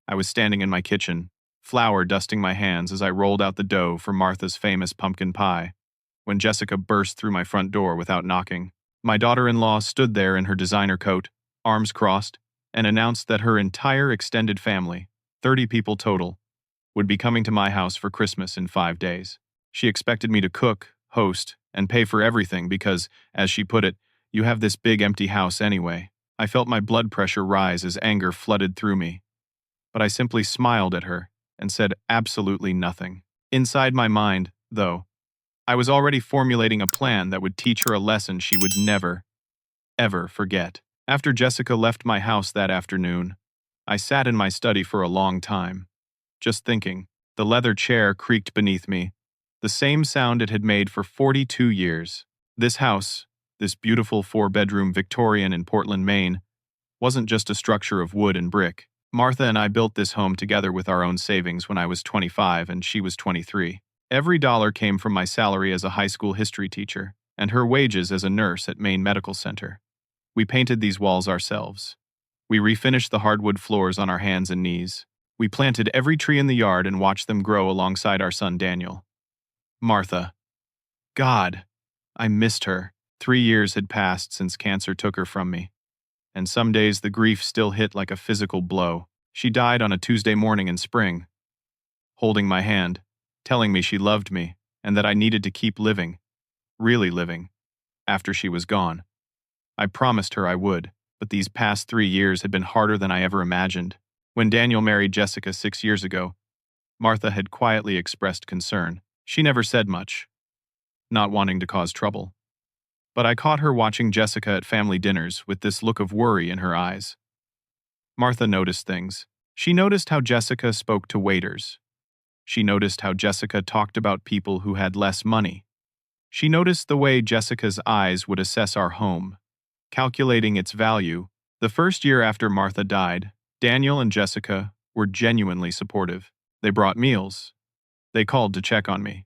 I was standing in my kitchen, flour dusting my hands as I rolled out the dough for Martha's famous pumpkin pie, when Jessica burst through my front door without knocking. My daughter-in-law stood there in her designer coat, arms crossed, and announced that her entire extended family, 30 people total, would be coming to my house for Christmas in 5 days. She expected me to cook, host, and pay for everything because, as she put it, you have this big empty house anyway. I felt my blood pressure rise as anger flooded through me, but I simply smiled at her and said absolutely nothing. Inside my mind, though, I was already formulating a plan that would teach her a lesson she would never, ever forget. After Jessica left my house that afternoon, I sat in my study for a long time, just thinking. The leather chair creaked beneath me, the same sound it had made for 42 years. This house, this beautiful 4-bedroom Victorian in Portland, Maine, wasn't just a structure of wood and brick. Martha and I built this home together with our own savings when I was 25 and she was 23. Every dollar came from my salary as a high school history teacher and her wages as a nurse at Maine Medical Center. We painted these walls ourselves. We refinished the hardwood floors on our hands and knees. We planted every tree in the yard and watched them grow alongside our son Daniel. Martha. God, I missed her. 3 years had passed since cancer took her from me, and some days the grief still hit like a physical blow. She died on a Tuesday morning in spring, holding my hand, telling me she loved me and that I needed to keep living, really living, after she was gone. I promised her I would, but these past 3 years had been harder than I ever imagined. When Daniel married Jessica 6 years ago, Martha had quietly expressed concern. She never said much, not wanting to cause trouble. But I caught her watching Jessica at family dinners with this look of worry in her eyes. Martha noticed things. She noticed how Jessica spoke to waiters. She noticed how Jessica talked about people who had less money. She noticed the way Jessica's eyes would assess our home, calculating its value. The first year after Martha died, Daniel and Jessica were genuinely supportive. They brought meals. They called to check on me.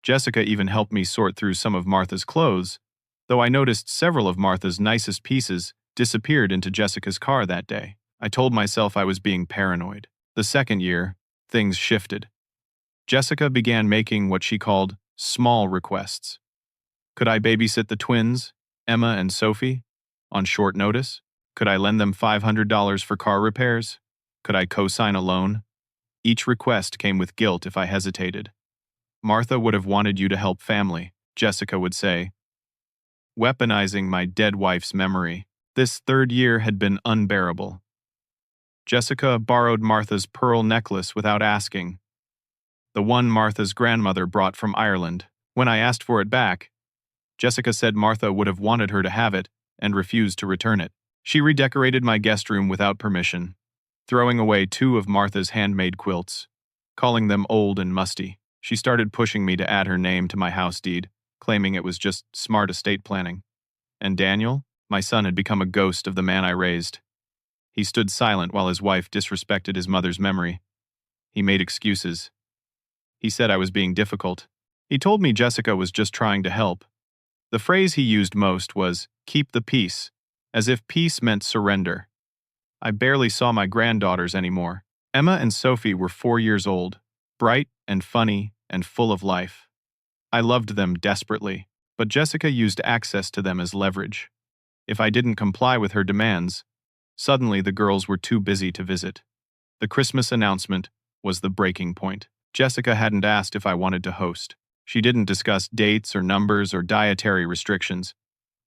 Jessica even helped me sort through some of Martha's clothes, though I noticed several of Martha's nicest pieces disappeared into Jessica's car that day. I told myself I was being paranoid. The second year, things shifted. Jessica began making what she called small requests. Could I babysit the twins, Emma and Sophie, on short notice? Could I lend them $500 for car repairs? Could I co-sign a loan? Each request came with guilt if I hesitated. Martha would have wanted you to help family, Jessica would say, weaponizing my dead wife's memory. This third year had been unbearable. Jessica borrowed Martha's pearl necklace without asking, the one Martha's grandmother brought from Ireland. When I asked for it back, Jessica said Martha would have wanted her to have it and refused to return it. She redecorated my guest room without permission, throwing away 2 of Martha's handmade quilts, calling them old and musty. She started pushing me to add her name to my house deed, claiming it was just smart estate planning. And Daniel, my son, had become a ghost of the man I raised. He stood silent while his wife disrespected his mother's memory. He made excuses. He said I was being difficult. He told me Jessica was just trying to help. The phrase he used most was, "keep the peace," as if peace meant surrender. I barely saw my granddaughters anymore. Emma and Sophie were 4 years old, bright and funny and full of life. I loved them desperately, but Jessica used access to them as leverage. If I didn't comply with her demands, suddenly the girls were too busy to visit. The Christmas announcement was the breaking point. Jessica hadn't asked if I wanted to host. She didn't discuss dates or numbers or dietary restrictions.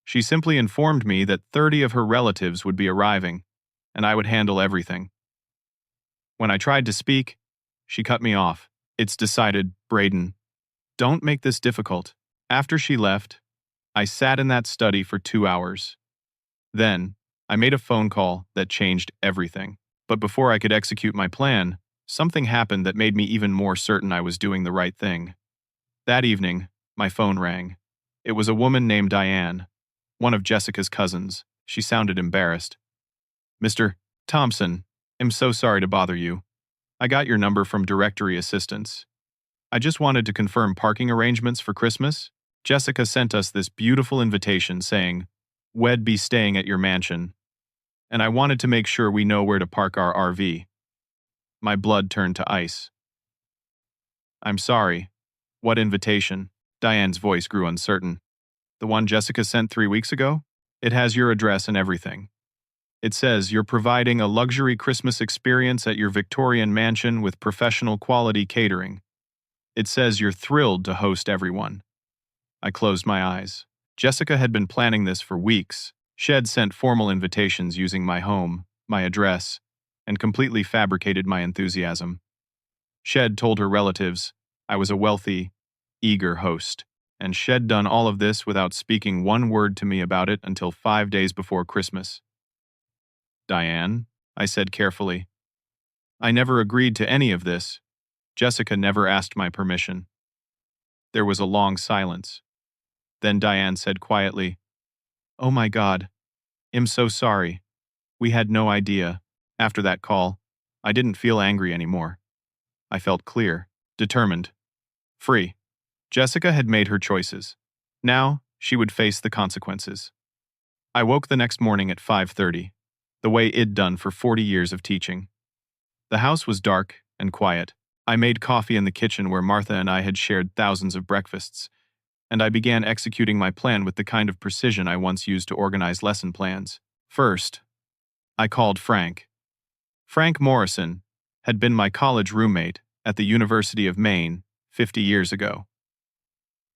She simply informed me that 30 of her relatives would be arriving, and I would handle everything. When I tried to speak, she cut me off. "It's decided, Braden. Don't make this difficult." After she left, I sat in that study for 2 hours. Then, I made a phone call that changed everything. But before I could execute my plan, something happened that made me even more certain I was doing the right thing. That evening, my phone rang. It was a woman named Diane, one of Jessica's cousins. She sounded embarrassed. "Mr. Thompson, I'm so sorry to bother you. I got your number from directory assistance. I just wanted to confirm parking arrangements for Christmas. Jessica sent us this beautiful invitation saying, 'We'd be staying at your mansion,' and I wanted to make sure we know where to park our RV." My blood turned to ice. I'm sorry. What invitation? Diane's voice grew uncertain. The one Jessica sent 3 weeks ago? It has your address and everything. It says you're providing a luxury Christmas experience at your Victorian mansion with professional quality catering. It says you're thrilled to host everyone. I closed my eyes. Jessica had been planning this for weeks. She had sent formal invitations using my home, my address, and completely fabricated my enthusiasm. Shed told her relatives I was a wealthy, eager host, and Shed done all of this without speaking one word to me about it until 5 days before Christmas. Diane, I said carefully, I never agreed to any of this. Jessica never asked my permission. There was a long silence. Then Diane said quietly, Oh my God, I'm so sorry. We had no idea. After that call, I didn't feel angry anymore. I felt clear, determined, free. Jessica had made her choices. Now, she would face the consequences. I woke the next morning at 5:30, the way I'd done for 40 years of teaching. The house was dark and quiet. I made coffee in the kitchen where Martha and I had shared thousands of breakfasts, and I began executing my plan with the kind of precision I once used to organize lesson plans. First, I called Frank. Frank Morrison had been my college roommate at the University of Maine 50 years ago.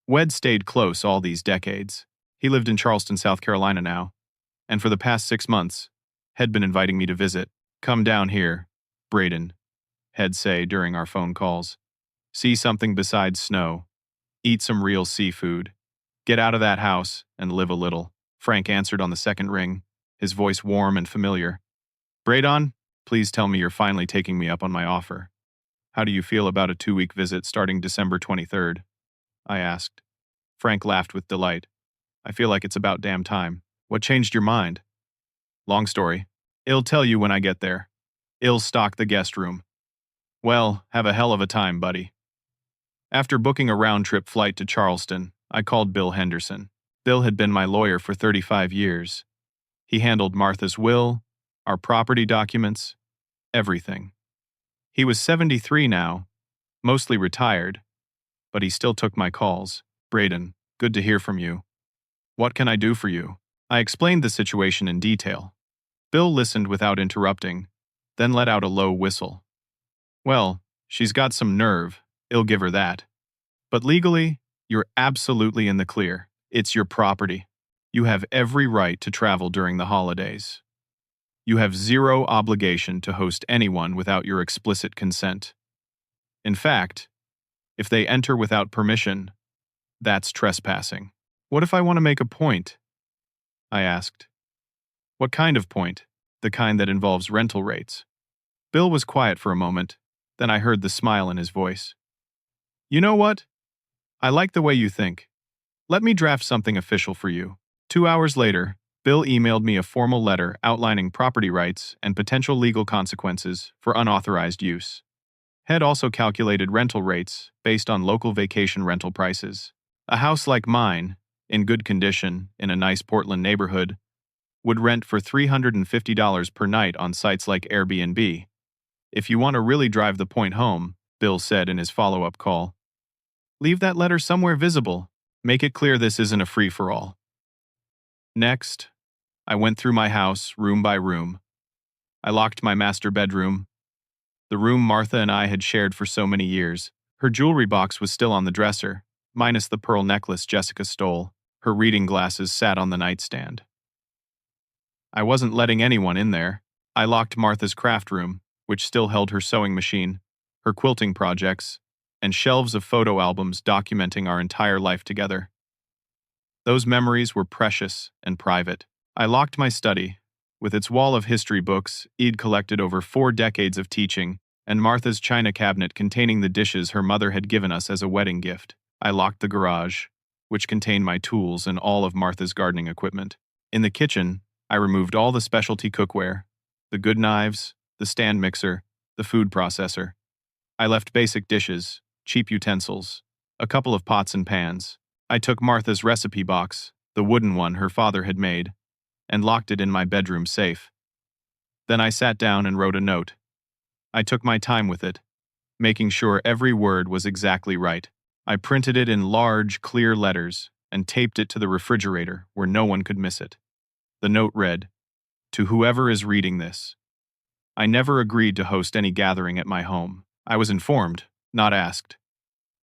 We'd stayed close all these decades. He lived in Charleston, South Carolina now, and for the past 6 months, had been inviting me to visit. Come down here, Braden, he'd say during our phone calls. See something besides snow. Eat some real seafood. Get out of that house and live a little. Frank answered on the second ring, his voice warm and familiar. Braden, please tell me you're finally taking me up on my offer. How do you feel about a 2-week visit starting December 23rd? I asked. Frank laughed with delight. I feel like it's about damn time. What changed your mind? Long story. I'll tell you when I get there. I'll stock the guest room. Well, have a hell of a time, buddy. After booking a round-trip flight to Charleston, I called Bill Henderson. Bill had been my lawyer for 35 years. He handled Martha's will, our property documents, everything. He was 73 now, mostly retired, but he still took my calls. Braden, good to hear from you. What can I do for you? I explained the situation in detail. Bill listened without interrupting, then let out a low whistle. Well, she's got some nerve, I'll give her that. But legally, you're absolutely in the clear. It's your property. You have every right to travel during the holidays. You have zero obligation to host anyone without your explicit consent. In fact, if they enter without permission, that's trespassing. What if I want to make a point? I asked. What kind of point? The kind that involves rental rates. Bill was quiet for a moment, then I heard the smile in his voice. You know what? I like the way you think. Let me draft something official for you. 2 hours later, Bill emailed me a formal letter outlining property rights and potential legal consequences for unauthorized use. Had also calculated rental rates based on local vacation rental prices. A house like mine, in good condition, in a nice Portland neighborhood, would rent for $350 per night on sites like Airbnb. If you want to really drive the point home, Bill said in his follow-up call, leave that letter somewhere visible. Make it clear this isn't a free-for-all. Next, I went through my house, room by room. I locked my master bedroom, the room Martha and I had shared for so many years. Her jewelry box was still on the dresser, minus the pearl necklace Jessica stole. Her reading glasses sat on the nightstand. I wasn't letting anyone in there. I locked Martha's craft room, which still held her sewing machine, her quilting projects, and shelves of photo albums documenting our entire life together. Those memories were precious and private. I locked my study, with its wall of history books I'd collected over 4 decades of teaching, and Martha's china cabinet containing the dishes her mother had given us as a wedding gift. I locked the garage, which contained my tools and all of Martha's gardening equipment. In the kitchen, I removed all the specialty cookware, the good knives, the stand mixer, the food processor. I left basic dishes, cheap utensils, a couple of pots and pans. I took Martha's recipe box, the wooden one her father had made, and locked it in my bedroom safe. Then I sat down and wrote a note. I took my time with it, making sure every word was exactly right. I printed it in large, clear letters and taped it to the refrigerator where no one could miss it. The note read, "To whoever is reading this, I never agreed to host any gathering at my home. I was informed, not asked.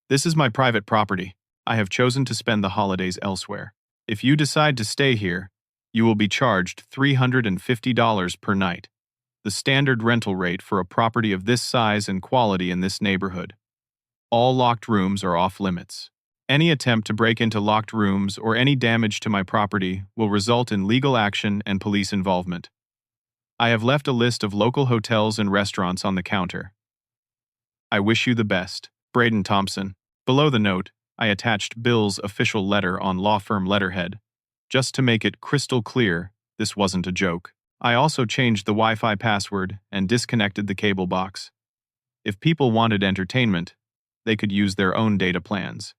This is my private property. I have chosen to spend the holidays elsewhere. If you decide to stay here, you will be charged $350 per night, the standard rental rate for a property of this size and quality in this neighborhood. All locked rooms are off limits. Any attempt to break into locked rooms or any damage to my property will result in legal action and police involvement. I have left a list of local hotels and restaurants on the counter. I wish you the best. Braden Thompson." Below the note, I attached Bill's official letter on law firm letterhead, just to make it crystal clear this wasn't a joke. I also changed the Wi-Fi password and disconnected the cable box. If people wanted entertainment, they could use their own data plans.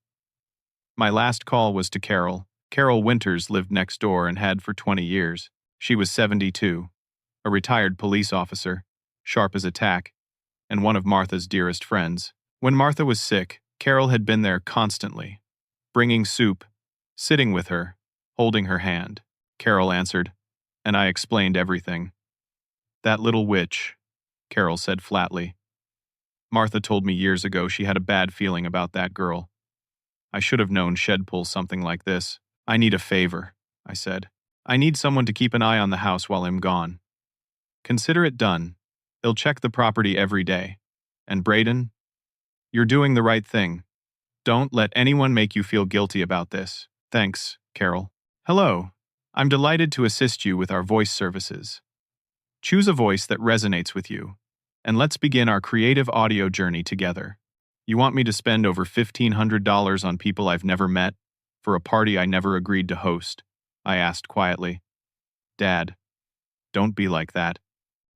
My last call was to Carol. Carol Winters lived next door and had for 20 years. She was 72, a retired police officer, sharp as a tack, and one of Martha's dearest friends. When Martha was sick, Carol had been there constantly, bringing soup, sitting with her, holding her hand. Carol answered, and I explained everything. "That little witch," Carol said flatly. "Martha told me years ago she had a bad feeling about that girl. I should have known she'd pull something like this. I need a favor," I said. "I need someone to keep an eye on the house while I'm gone. Consider it done. He'll check the property every day. And Braden, you're doing the right thing. Don't let anyone make you feel guilty about this. Thanks, Carol." "Hello. I'm delighted to assist you with our voice services. Choose a voice that resonates with you, and let's begin our creative audio journey together. You want me to spend over $1,500 on people I've never met for a party I never agreed to host?" I asked quietly. "Dad, don't be like that.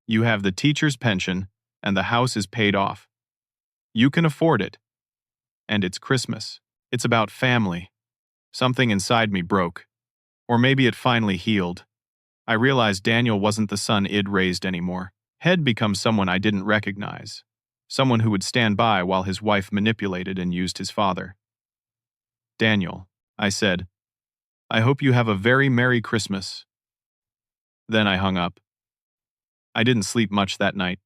You have the teacher's pension, and the house is paid off. You can afford it. And it's Christmas. It's about family." Something inside me broke. Or maybe it finally healed. I realized Daniel wasn't the son Id raised anymore. Had become someone I didn't recognize. Someone who would stand by while his wife manipulated and used his father. "Daniel," I said, "I hope you have a very Merry Christmas." Then I hung up. I didn't sleep much that night.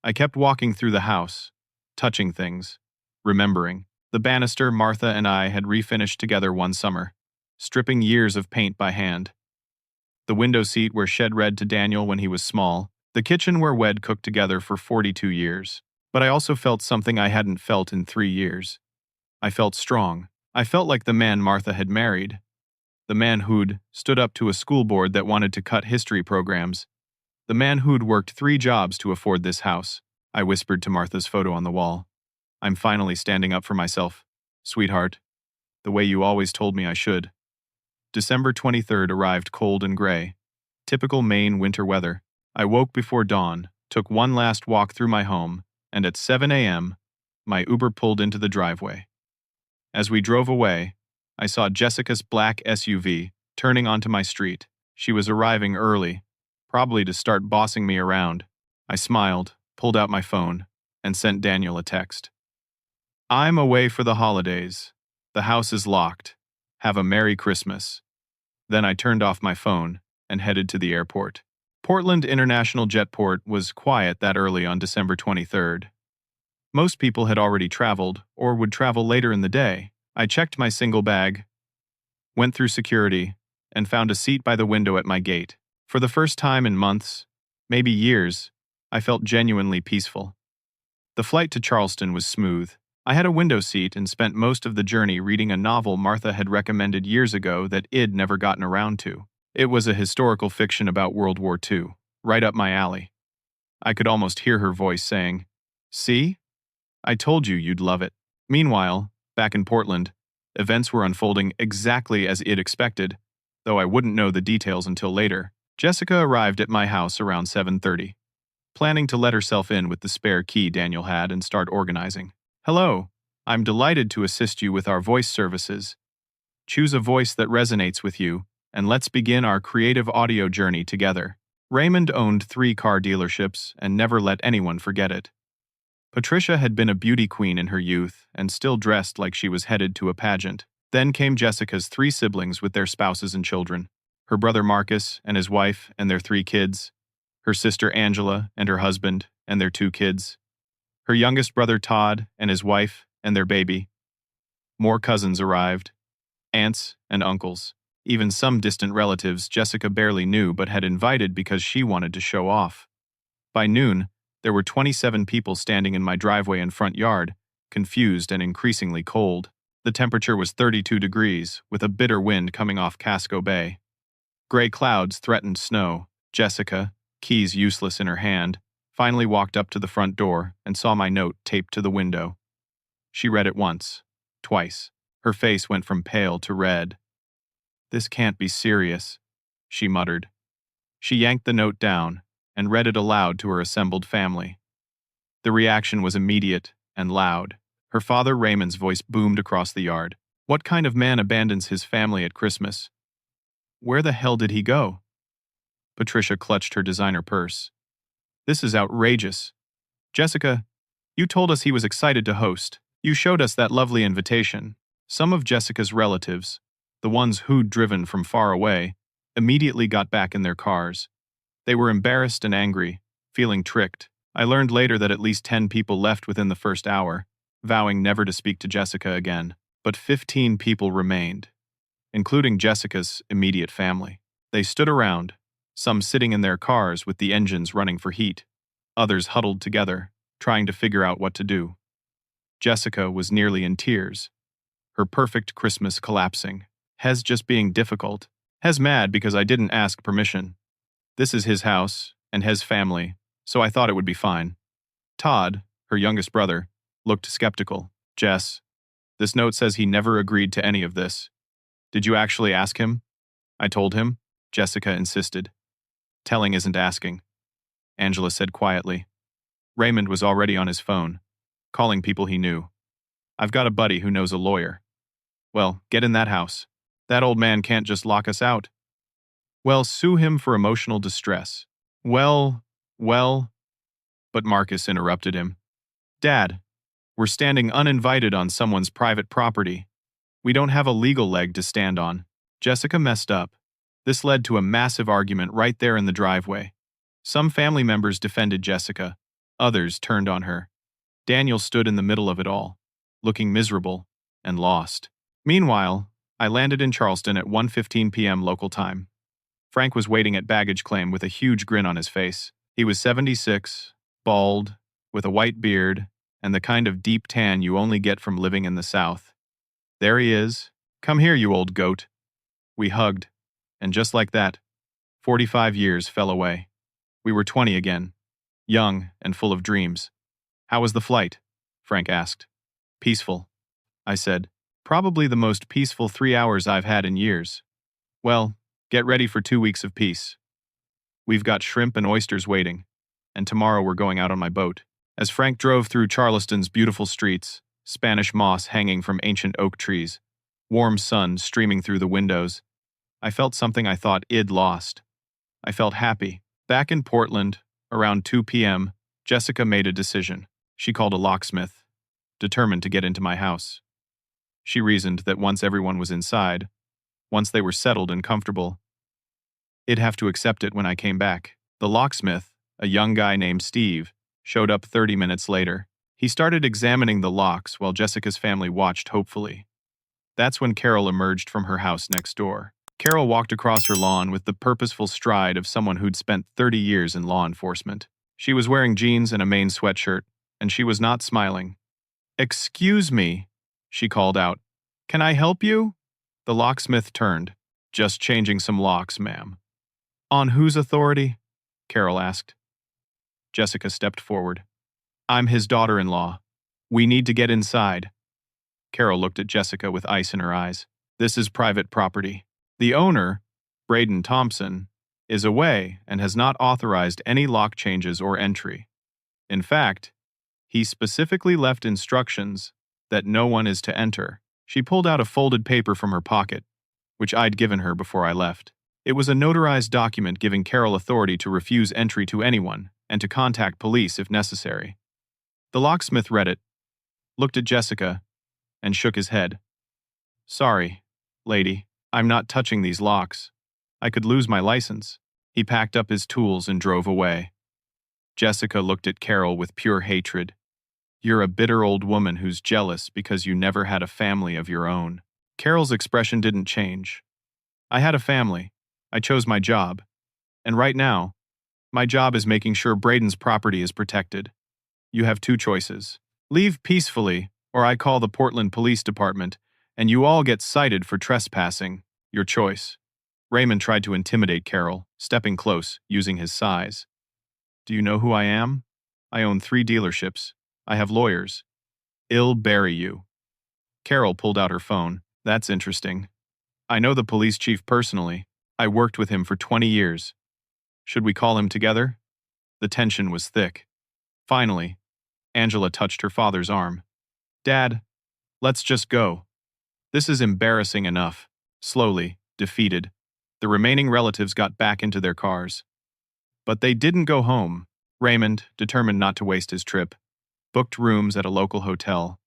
I kept walking through the house, touching things, remembering. The banister Martha and I had refinished together one summer, stripping years of paint by hand. The window seat where Shed read to Daniel when he was small, the kitchen where Wed cooked together for 42 years. But I also felt something I hadn't felt in 3 years. I felt strong. I felt like the man Martha had married. The man who'd stood up to a school board that wanted to cut history programs. The man who'd worked 3 jobs to afford this house. I whispered to Martha's photo on the wall. "I'm finally standing up for myself, sweetheart, the way you always told me I should." December 23rd arrived cold and gray. Typical Maine winter weather. I woke before dawn, took one last walk through my home, and at 7 a.m., my Uber pulled into the driveway. As we drove away, I saw Jessica's black SUV turning onto my street. She was arriving early, probably to start bossing me around. I smiled, pulled out my phone, and sent Daniel a text. "I'm away for the holidays. The house is locked. Have a Merry Christmas." Then I turned off my phone and headed to the airport. Portland International Jetport was quiet that early on December 23rd. Most people had already traveled or would travel later in the day. I checked my single bag, went through security, and found a seat by the window at my gate. For the first time in months, maybe years, I felt genuinely peaceful. The flight to Charleston was smooth. I had a window seat and spent most of the journey reading a novel Martha had recommended years ago that I'd never gotten around to. It was a historical fiction about World War II, right up my alley. I could almost hear her voice saying, "See? I told you you'd love it." Meanwhile, back in Portland, events were unfolding exactly as I'd expected, though I wouldn't know the details until later. Jessica arrived at my house around 7:30, planning to let herself in with the spare key Daniel had and start organizing. "Hello, I'm delighted to assist you with our voice services. Choose a voice that resonates with you, and let's begin our creative audio journey together." Raymond owned 3 car dealerships and never let anyone forget it. Patricia had been a beauty queen in her youth and still dressed like she was headed to a pageant. Then came Jessica's 3 siblings with their spouses and children. Her brother Marcus and his wife and their 3 kids. Her sister Angela and her husband and their 2 kids. Her youngest brother Todd and his wife and their baby. More cousins arrived. Aunts and uncles. Even some distant relatives Jessica barely knew but had invited because she wanted to show off. By noon, there were 27 people standing in my driveway and front yard, confused and increasingly cold. The temperature was 32 degrees, with a bitter wind coming off Casco Bay. Gray clouds threatened snow. Jessica, keys useless in her hand, finally walked up to the front door and saw my note taped to the window. She read it once, twice. Her face went from pale to red. "This can't be serious," she muttered. She yanked the note down and read it aloud to her assembled family. The reaction was immediate and loud. Her father Raymond's voice boomed across the yard. "What kind of man abandons his family at Christmas? Where the hell did he go?" Patricia clutched her designer purse. "This is outrageous. Jessica, you told us he was excited to host. You showed us that lovely invitation." Some of Jessica's relatives, the ones who'd driven from far away, immediately got back in their cars. They were embarrassed and angry, feeling tricked. I learned later that at least 10 people left within the first hour, vowing never to speak to Jessica again. But 15 people remained, including Jessica's immediate family. They stood around, some sitting in their cars with the engines running for heat, others huddled together, trying to figure out what to do. Jessica was nearly in tears, her perfect Christmas collapsing. Hez just being difficult. Hez mad because I didn't ask permission. This is his house, and Hez family, so I thought it would be fine. Todd, her youngest brother, looked skeptical. "Jess, this note says he never agreed to any of this. Did you actually ask him?" "I told him," Jessica insisted. "Telling isn't asking," Angela said quietly. Raymond was already on his phone, calling people he knew. "I've got a buddy who knows a lawyer." "Well, get in that house. That old man can't just lock us out." "Well, sue him for emotional distress." Well, but Marcus interrupted him. "Dad, we're standing uninvited on someone's private property. We don't have a legal leg to stand on." Jessica messed up. This led to a massive argument right there in the driveway. Some family members defended Jessica, others turned on her. Daniel stood in the middle of it all, looking miserable and lost. Meanwhile, I landed in Charleston at 1:15 p.m. local time. Frank was waiting at baggage claim with a huge grin on his face. He was 76, bald, with a white beard, and the kind of deep tan you only get from living in the South. "There he is. Come here, you old goat." We hugged, and just like that, 45 years fell away. We were 20 again, young and full of dreams. "How was the flight?" Frank asked. "Peaceful," I said. "Probably the most peaceful 3 hours I've had in years." "Well, get ready for 2 weeks of peace. We've got shrimp and oysters waiting, and tomorrow we're going out on my boat." As Frank drove through Charleston's beautiful streets, Spanish moss hanging from ancient oak trees, warm sun streaming through the windows, I felt something I thought I'd lost. I felt happy. Back in Portland, around 2 p.m., Jessica made a decision. She called a locksmith, determined to get into my house. She reasoned that once everyone was inside, once they were settled and comfortable, I'd have to accept it when I came back. The locksmith, a young guy named Steve, showed up 30 minutes later. He started examining the locks while Jessica's family watched hopefully. That's when Carol emerged from her house next door. Carol walked across her lawn with the purposeful stride of someone who'd spent 30 years in law enforcement. She was wearing jeans and a Maine sweatshirt, and she was not smiling. "Excuse me," she called out. "Can I help you?" The locksmith turned. "Just changing some locks, ma'am." "On whose authority?" Carol asked. Jessica stepped forward. "I'm his daughter-in-law. We need to get inside." Carol looked at Jessica with ice in her eyes. "This is private property. The owner, Braden Thompson, is away and has not authorized any lock changes or entry. In fact, he specifically left instructions that no one is to enter." She pulled out a folded paper from her pocket, which I'd given her before I left. It was a notarized document giving Carol authority to refuse entry to anyone and to contact police if necessary. The locksmith read it, looked at Jessica, and shook his head. "Sorry, lady, I'm not touching these locks. I could lose my license." He packed up his tools and drove away. Jessica looked at Carol with pure hatred. "You're a bitter old woman who's jealous because you never had a family of your own." Carol's expression didn't change. "I had a family. I chose my job. And right now, my job is making sure Braden's property is protected. You have two choices. Leave peacefully, or I call the Portland Police Department, and you all get cited for trespassing. Your choice." Raymond tried to intimidate Carol, stepping close, using his size. "Do you know who I am? I own 3 dealerships. I have lawyers. I'll bury you." Carol pulled out her phone. "That's interesting. I know the police chief personally. I worked with him for 20 years. Should we call him together?" The tension was thick. Finally, Angela touched her father's arm. "Dad, let's just go. This is embarrassing enough." Slowly, defeated, the remaining relatives got back into their cars. But they didn't go home. Raymond, determined not to waste his trip, booked rooms at a local hotel,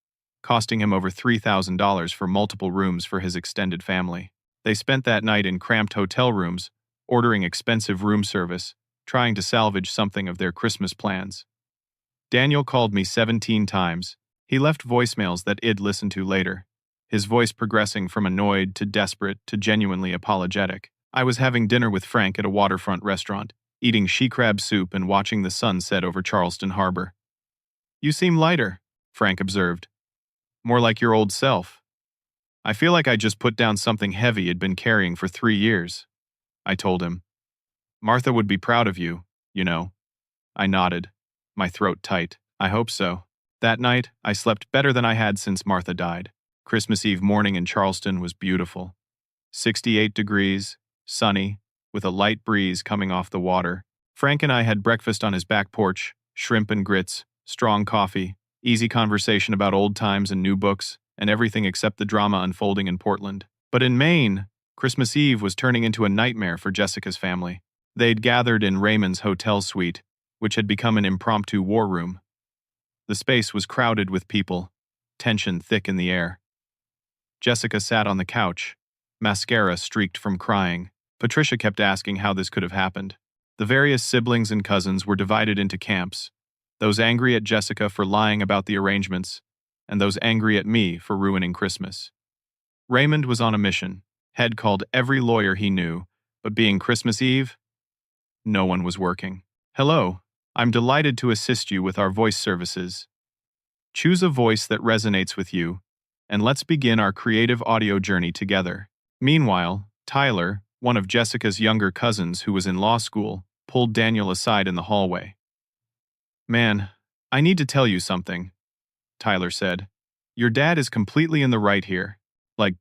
costing him over $3,000 for multiple rooms for his extended family. They spent that night in cramped hotel rooms, ordering expensive room service, trying to salvage something of their Christmas plans. Daniel called me 17 times. He left voicemails that I'd listen to later, his voice progressing from annoyed to desperate to genuinely apologetic. I was having dinner with Frank at a waterfront restaurant, eating she crab soup and watching the sun set over Charleston Harbor. "You seem lighter," Frank observed. "More like your old self." "I feel like I just put down something heavy I'd been carrying for 3 years," I told him. "Martha would be proud of you, you know." I nodded, my throat tight. "I hope so." That night, I slept better than I had since Martha died. Christmas Eve morning in Charleston was beautiful. 68 degrees, sunny, with a light breeze coming off the water. Frank and I had breakfast on his back porch, shrimp and grits, strong coffee, easy conversation about old times and new books, and everything except the drama unfolding in Portland. But in Maine, Christmas Eve was turning into a nightmare for Jessica's family. They'd gathered in Raymond's hotel suite, which had become an impromptu war room. The space was crowded with people, tension thick in the air. Jessica sat on the couch, mascara streaked from crying. Patricia kept asking how this could have happened. The various siblings and cousins were divided into camps, those angry at Jessica for lying about the arrangements, and those angry at me for ruining Christmas. Raymond was on a mission, had called every lawyer he knew, but being Christmas Eve, no one was working. "Hello, I'm delighted to assist you with our voice services. Choose a voice that resonates with you, and let's begin our creative audio journey together." Meanwhile, Tyler, one of Jessica's younger cousins who was in law school, pulled Daniel aside in the hallway. "Man, I need to tell you something," Tyler said. "Your dad is completely in the right here. Like,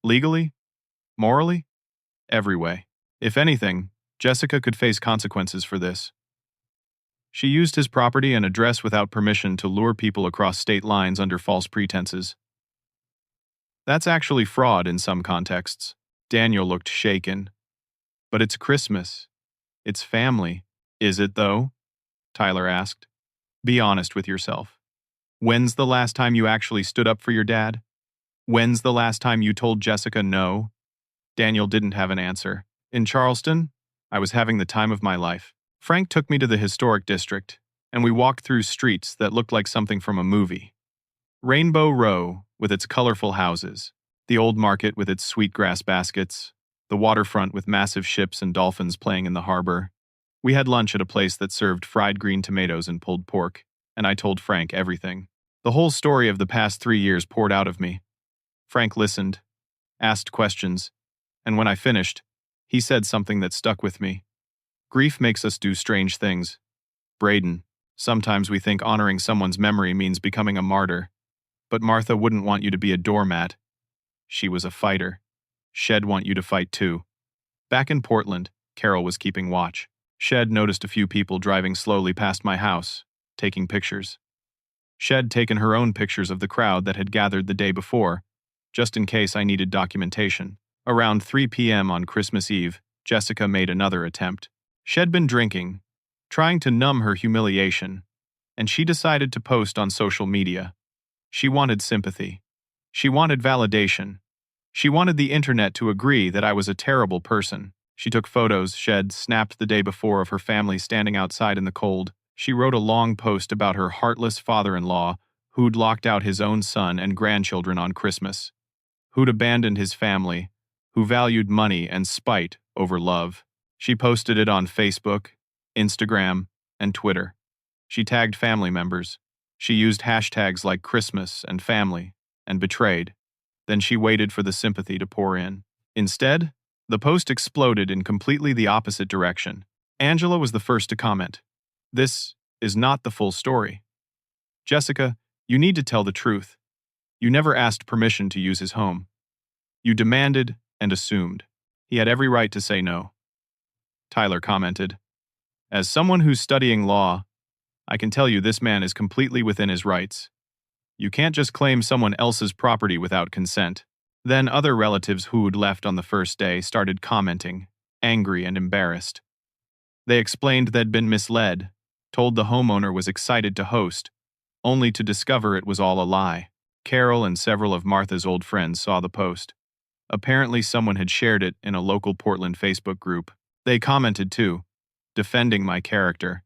legally? Morally? Every way. If anything, Jessica could face consequences for this. She used his property and address without permission to lure people across state lines under false pretenses. That's actually fraud in some contexts." Daniel looked shaken. "But it's Christmas. It's family." "Is it, though?" Tyler asked. "Be honest with yourself. When's the last time you actually stood up for your dad? When's the last time you told Jessica no?" Daniel didn't have an answer. "In Charleston, I was having the time of my life. Frank took me to the historic district, and we walked through streets that looked like something from a movie. Rainbow Row, with its colorful houses, the old market with its sweetgrass baskets, the waterfront with massive ships and dolphins playing in the harbor. We had lunch at a place that served fried green tomatoes and pulled pork, and I told Frank everything. The whole story of the past 3 years poured out of me. Frank listened, asked questions, and when I finished, he said something that stuck with me. Grief makes us do strange things. Braden, sometimes we think honoring someone's memory means becoming a martyr. But Martha wouldn't want you to be a doormat. She was a fighter. Shed want you to fight too." Back in Portland, Carol was keeping watch. Shed noticed a few people driving slowly past my house, taking pictures. Shed taken her own pictures of the crowd that had gathered the day before, just in case I needed documentation. Around 3 p.m. on Christmas Eve, Jessica made another attempt. She'd been drinking, trying to numb her humiliation, and she decided to post on social media. She wanted sympathy. She wanted validation. She wanted the internet to agree that I was a terrible person. She took photos she'd snapped the day before of her family standing outside in the cold. She wrote a long post about her heartless father-in-law who'd locked out his own son and grandchildren on Christmas, who'd abandoned his family, who valued money and spite over love. She posted it on Facebook, Instagram, and Twitter. She tagged family members. She used hashtags like Christmas and family and betrayed. Then she waited for the sympathy to pour in. Instead, the post exploded in completely the opposite direction. Angela was the first to comment. "This is not the full story. Jessica, you need to tell the truth. You never asked permission to use his home. You demanded and assumed. He had every right to say no." Tyler commented, "As someone who's studying law, I can tell you this man is completely within his rights. You can't just claim someone else's property without consent." Then other relatives who'd left on the first day started commenting, angry and embarrassed. They explained they'd been misled, told the homeowner was excited to host, only to discover it was all a lie. Carol and several of Martha's old friends saw the post. Apparently someone had shared it in a local Portland Facebook group. They commented too, defending my character,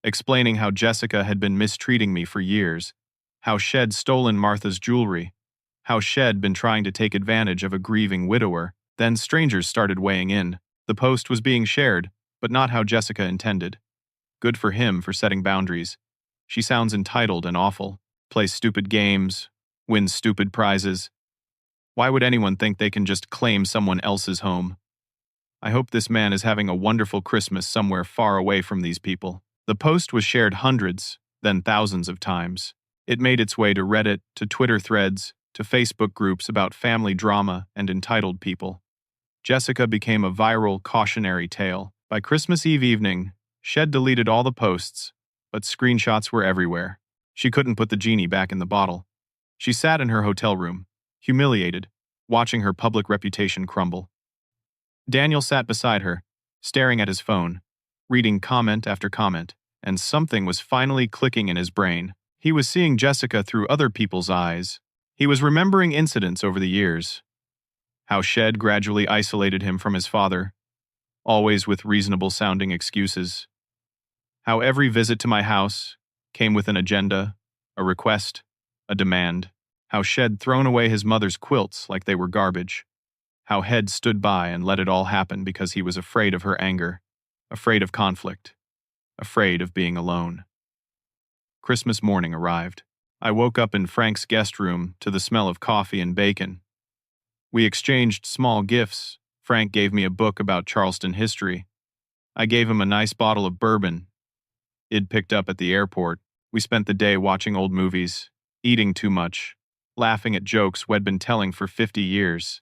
explaining how Jessica had been mistreating me for years, how she'd stolen Martha's jewelry, how she'd been trying to take advantage of a grieving widower. Then strangers started weighing in. The post was being shared, but not how Jessica intended. Good for him for setting boundaries. She sounds entitled and awful. Plays stupid games, wins stupid prizes. Why would anyone think they can just claim someone else's home? I hope this man is having a wonderful Christmas somewhere far away from these people. The post was shared hundreds, then thousands of times. It made its way to Reddit, to Twitter threads, to Facebook groups about family drama and entitled people. Jessica became a viral cautionary tale. By Christmas Eve evening, she'd deleted all the posts, but screenshots were everywhere. She couldn't put the genie back in the bottle. She sat in her hotel room, humiliated, watching her public reputation crumble. Daniel sat beside her, staring at his phone, reading comment after comment, and something was finally clicking in his brain. He was seeing Jessica through other people's eyes. He was remembering incidents over the years. How she'd gradually isolated him from his father, always with reasonable-sounding excuses. How every visit to my house came with an agenda, a request, a demand. How she'd thrown away his mother's quilts like they were garbage. How Head stood by and let it all happen because he was afraid of her anger, afraid of conflict, afraid of being alone. Christmas morning arrived. I woke up in Frank's guest room to the smell of coffee and bacon. We exchanged small gifts. Frank gave me a book about Charleston history. I gave him a nice bottle of bourbon I'd picked up at the airport. We spent the day watching old movies, eating too much, laughing at jokes we'd been telling for 50 years.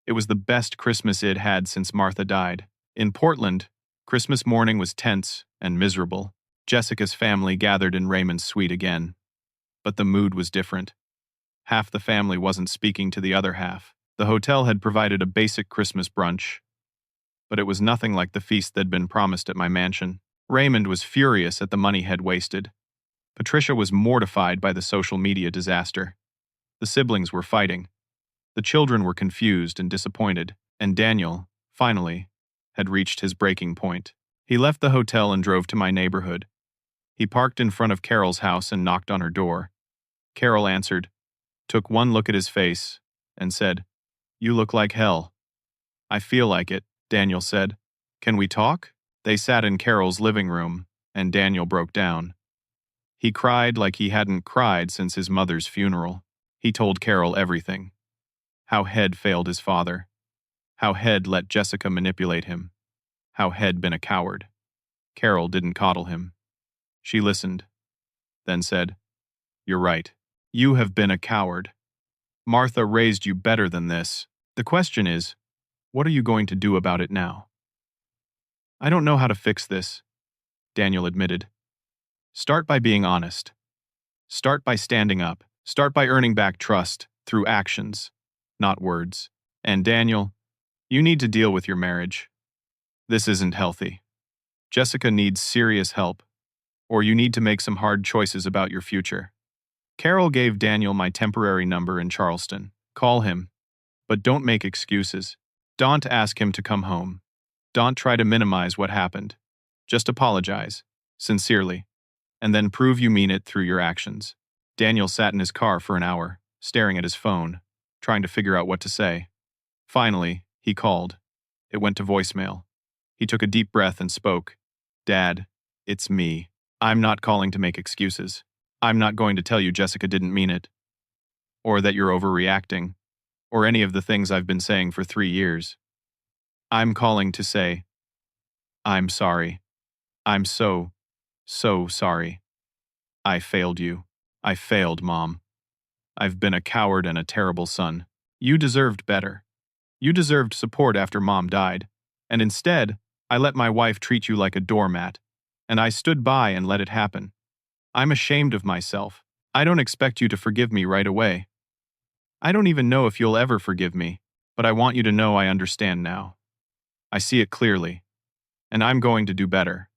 It was the best Christmas I'd had since Martha died. In Portland, Christmas morning was tense and miserable. Jessica's family gathered in Raymond's suite again. But the mood was different. Half the family wasn't speaking to the other half. The hotel had provided a basic Christmas brunch, but it was nothing like the feast that'd been promised at my mansion. Raymond was furious at the money he'd wasted. Patricia was mortified by the social media disaster. The siblings were fighting. The children were confused and disappointed, and Daniel, finally, had reached his breaking point. He left the hotel and drove to my neighborhood. He parked in front of Carol's house and knocked on her door. Carol answered, took one look at his face, and said, "You look like hell." "I feel like it," Daniel said. "Can we talk?" They sat in Carol's living room, and Daniel broke down. He cried like he hadn't cried since his mother's funeral. He told Carol everything. How Head failed his father. How Head let Jessica manipulate him. How Head been a coward. Carol didn't coddle him. She listened, then said, "You're right. You have been a coward. Martha raised you better than this. The question is, what are you going to do about it now?" "I don't know how to fix this," Daniel admitted. "Start by being honest. Start by standing up. Start by earning back trust through actions, not words. And Daniel, you need to deal with your marriage. This isn't healthy. Jessica needs serious help, or you need to make some hard choices about your future. Carol gave Daniel my temporary number in Charleston. Call him, but don't make excuses. Don't ask him to come home. Don't try to minimize what happened. Just apologize, sincerely, and then prove you mean it through your actions. Daniel sat in his car for an hour, staring at his phone, trying to figure out what to say. Finally, he called. It went to voicemail. He took a deep breath and spoke. Dad, it's me. I'm not calling to make excuses. I'm not going to tell you Jessica didn't mean it, or that you're overreacting, or any of the things I've been saying for 3 years. I'm calling to say, I'm sorry. I'm so sorry. I failed you. I failed, Mom. I've been a coward and a terrible son. You deserved better. You deserved support after Mom died, and instead, I let my wife treat you like a doormat, and I stood by and let it happen. I'm ashamed of myself. I don't expect you to forgive me right away. I don't even know if you'll ever forgive me, but I want you to know I understand now. I see it clearly, and I'm going to do better.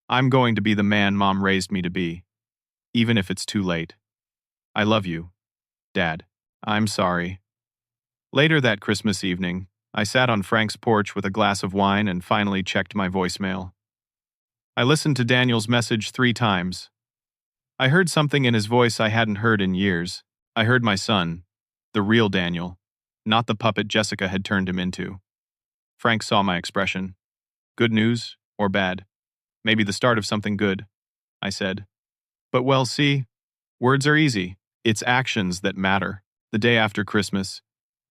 I'm going to be the man Mom raised me to be, even if it's too late. I love you, Dad. I'm sorry. Later that Christmas evening, I sat on Frank's porch with a glass of wine and finally checked my voicemail. I listened to Daniel's message 3 times. I heard something in his voice I hadn't heard in years. I heard my son, the real Daniel, not the puppet Jessica had turned him into. Frank saw my expression. Good news or bad? Maybe the start of something good, I said. But well, see, words are easy. It's actions that matter. The day after Christmas,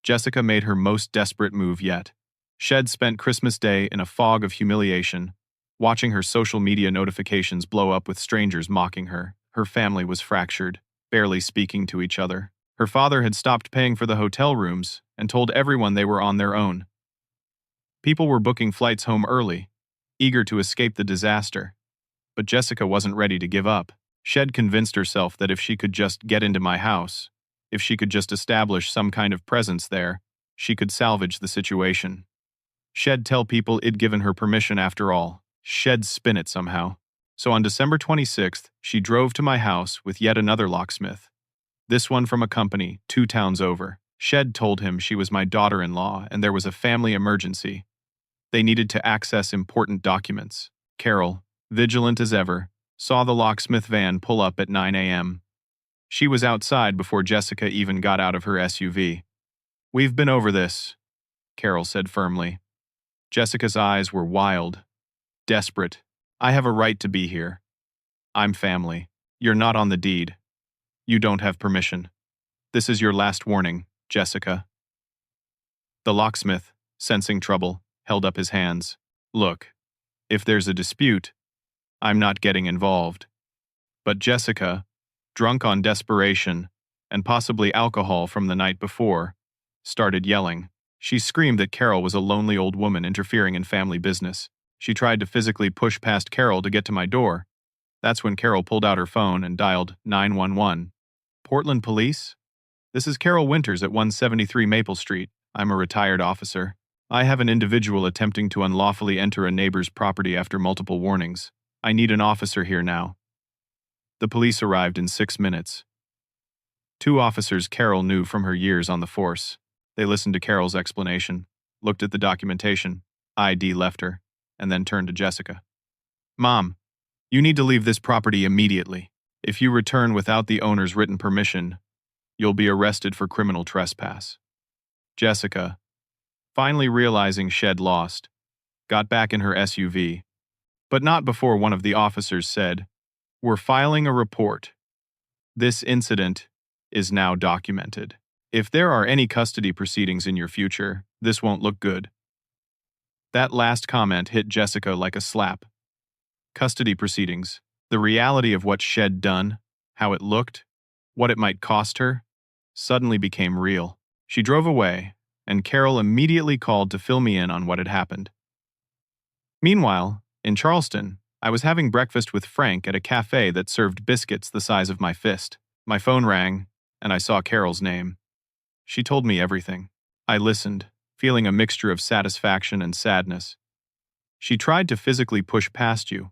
Jessica made her most desperate move yet. She'd spent Christmas Day in a fog of humiliation, watching her social media notifications blow up with strangers mocking her. Her family was fractured, barely speaking to each other. Her father had stopped paying for the hotel rooms and told everyone they were on their own. People were booking flights home early, eager to escape the disaster. But Jessica wasn't ready to give up. She'd convinced herself that if she could just get into my house, if she could just establish some kind of presence there, she could salvage the situation. She'd tell people it'd given her permission after all. She'd spin it somehow. So on December 26th, she drove to my house with yet another locksmith. This one from a company 2 towns over. She'd told him she was my daughter-in-law and there was a family emergency. They needed to access important documents. Carol, vigilant as ever, saw the locksmith van pull up at 9 a.m. She was outside before Jessica even got out of her SUV. We've been over this, Carol said firmly. Jessica's eyes were wild, desperate. I have a right to be here. I'm family. You're not on the deed. You don't have permission. This is your last warning, Jessica. The locksmith, sensing trouble, held up his hands. Look, if there's a dispute, I'm not getting involved. But Jessica, drunk on desperation, and possibly alcohol from the night before, started yelling. She screamed that Carol was a lonely old woman interfering in family business. She tried to physically push past Carol to get to my door. That's when Carol pulled out her phone and dialed 911. Portland Police? This is Carol Winters at 173 Maple Street. I'm a retired officer. I have an individual attempting to unlawfully enter a neighbor's property after multiple warnings. I need an officer here now. The police arrived in 6 minutes. 2 officers Carol knew from her years on the force. They listened to Carol's explanation, looked at the documentation, ID left her, and then turned to Jessica. Mom, you need to leave this property immediately. If you return without the owner's written permission, you'll be arrested for criminal trespass. Jessica, finally realizing she'd lost, got back in her SUV, but not before one of the officers said, We're filing a report. This incident is now documented. If there are any custody proceedings in your future, this won't look good. That last comment hit Jessica like a slap. Custody proceedings, the reality of what she'd done, how it looked, what it might cost her, suddenly became real. She drove away, and Carol immediately called to fill me in on what had happened. Meanwhile, in Charleston, I was having breakfast with Frank at a cafe that served biscuits the size of my fist. My phone rang, and I saw Carol's name. She told me everything. I listened, feeling a mixture of satisfaction and sadness. She tried to physically push past you,